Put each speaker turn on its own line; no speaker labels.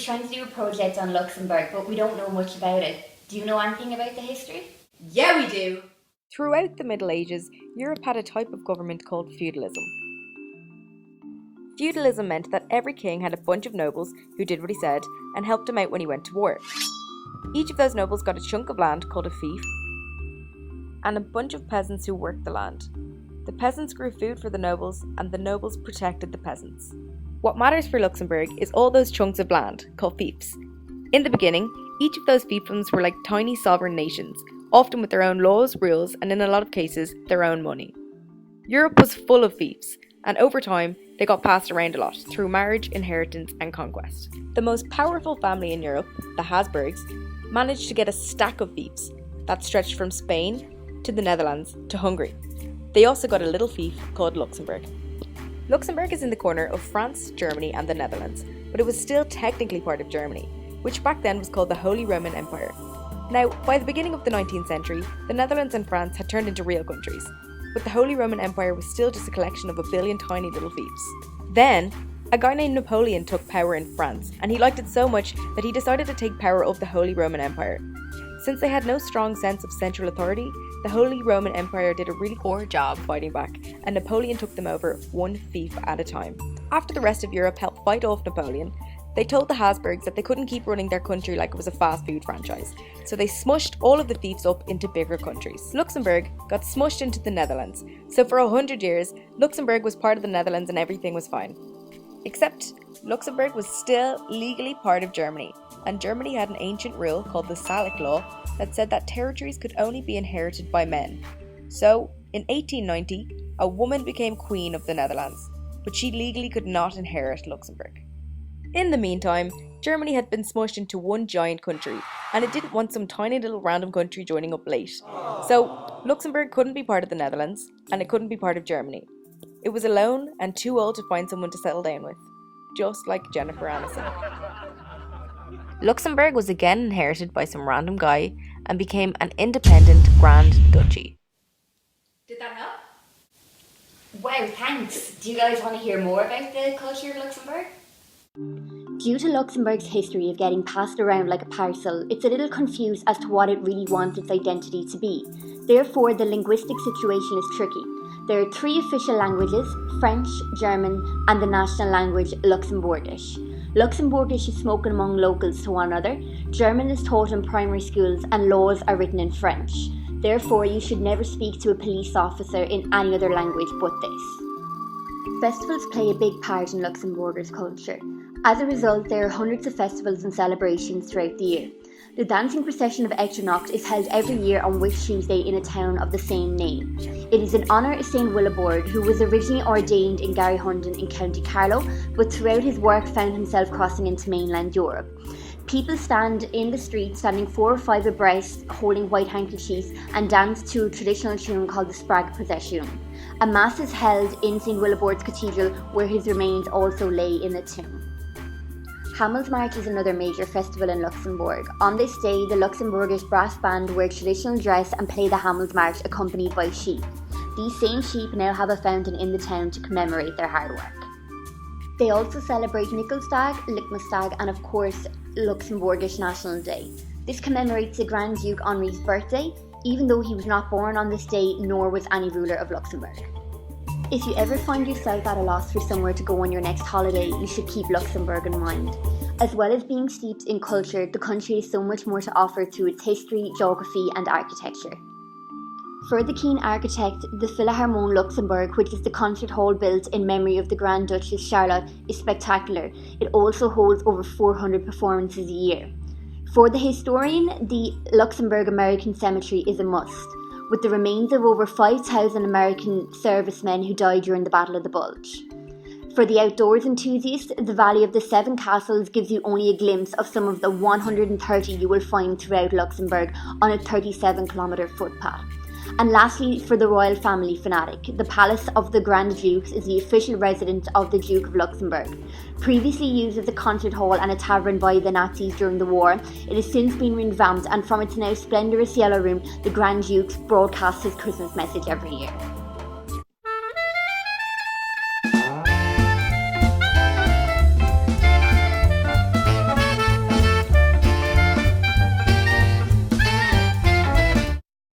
trying to do a project on Luxembourg, but we don't know much about it. Do you know anything about the history?
Yeah, we do.
Throughout the Middle Ages, Europe had a type of government called feudalism. Feudalism meant that every king had a bunch of nobles who did what he said and helped him out when he went to war. Each of those nobles got a chunk of land called a fief and a bunch of peasants who worked the land. The peasants grew food for the nobles and the nobles protected the peasants. What matters for Luxembourg is all those chunks of land, called fiefs. In the beginning, each of those fiefdoms were like tiny sovereign nations, often with their own laws, rules, and in a lot of cases, their own money. Europe was full of fiefs, and over time, they got passed around a lot through marriage, inheritance, and conquest. The most powerful family in Europe, the Habsburgs, managed to get a stack of fiefs that stretched from Spain to the Netherlands to Hungary. They also got a little fief called Luxembourg. Luxembourg is in the corner of France, Germany, and the Netherlands, but it was still technically part of Germany, which back then was called the Holy Roman Empire. Now, by the beginning of the 19th century, the Netherlands and France had turned into real countries, but the Holy Roman Empire was still just a collection of a billion tiny little fiefs. Then, a guy named Napoleon took power in France, and he liked it so much that he decided to take power of the Holy Roman Empire. Since they had no strong sense of central authority, the Holy Roman Empire did a really poor job fighting back, and Napoleon took them over one fief at a time. After the rest of Europe helped fight off Napoleon, they told the Habsburgs that they couldn't keep running their country like it was a fast food franchise, so they smushed all of the fiefs up into bigger countries. Luxembourg got smushed into the Netherlands, so for 100 years, Luxembourg was part of the Netherlands and everything was fine. Except, Luxembourg was still legally part of Germany, and Germany had an ancient rule called the Salic Law that said that territories could only be inherited by men. So, in 1890, a woman became Queen of the Netherlands, but she legally could not inherit Luxembourg. In the meantime, Germany had been smushed into one giant country, and it didn't want some tiny little random country joining up late. So, Luxembourg couldn't be part of the Netherlands, and it couldn't be part of Germany. It was alone and too old to find someone to settle down with, just like Jennifer Aniston. Luxembourg was again inherited by some random guy and became an independent Grand Duchy.
Did that help?
Wow, thanks. Do you guys want to hear more about the culture of Luxembourg? Due to Luxembourg's history of getting passed around like a parcel, it's a little confused as to what it really wants its identity to be. Therefore, the linguistic situation is tricky. There are 3 official languages: French, German, and the national language Luxembourgish. Luxembourgish is spoken among locals to one another, German is taught in primary schools, and laws are written in French. Therefore, you should never speak to a police officer in any other language but this. Festivals play a big part in Luxembourgers culture. As a result, there are hundreds of festivals and celebrations throughout the year. The dancing procession of Equinox is held every year on Wish Tuesday in a town of the same name. It is in honour of St. Willibrord, who was originally ordained in Garryhundon in County Carlow, but throughout his work found himself crossing into mainland Europe. People stand in the streets, standing 4 or 5 abreast, holding white handkerchiefs, and dance to a traditional tune called the Sprag Procession. A mass is held in St. Willibrord's Cathedral, where his remains also lay in the tomb. Hamelsmarch is another major festival in Luxembourg. On this day, the Luxembourgish brass band wear traditional dress and play the Hamelsmarch accompanied by sheep. These same sheep now have a fountain in the town to commemorate their hard work. They also celebrate Nikkelstag, Lichtmestag, and of course, Luxembourgish National Day. This commemorates the Grand Duke Henri's birthday, even though he was not born on this day, nor was any ruler of Luxembourg. If you ever find yourself at a loss for somewhere to go on your next holiday, you should keep Luxembourg in mind. As well as being steeped in culture, the country has so much more to offer through its history, geography, and architecture. For the keen architect, the Philharmonie Luxembourg, which is the concert hall built in memory of the Grand Duchess Charlotte, is spectacular. It also holds over 400 performances a year. For the historian, the Luxembourg American Cemetery is a must, with the remains of over 5,000 American servicemen who died during the Battle of the Bulge. For the outdoors enthusiast, the Valley of the Seven Castles gives you only a glimpse of some of the 130 you will find throughout Luxembourg on a 37-kilometre footpath. And lastly, for the royal family fanatic, the Palace of the Grand Dukes is the official residence of the Duke of Luxembourg. Previously used as a concert hall and a tavern by the Nazis during the war, it has since been revamped, and from its now splendourous yellow room, the Grand Duke broadcasts his Christmas message every year.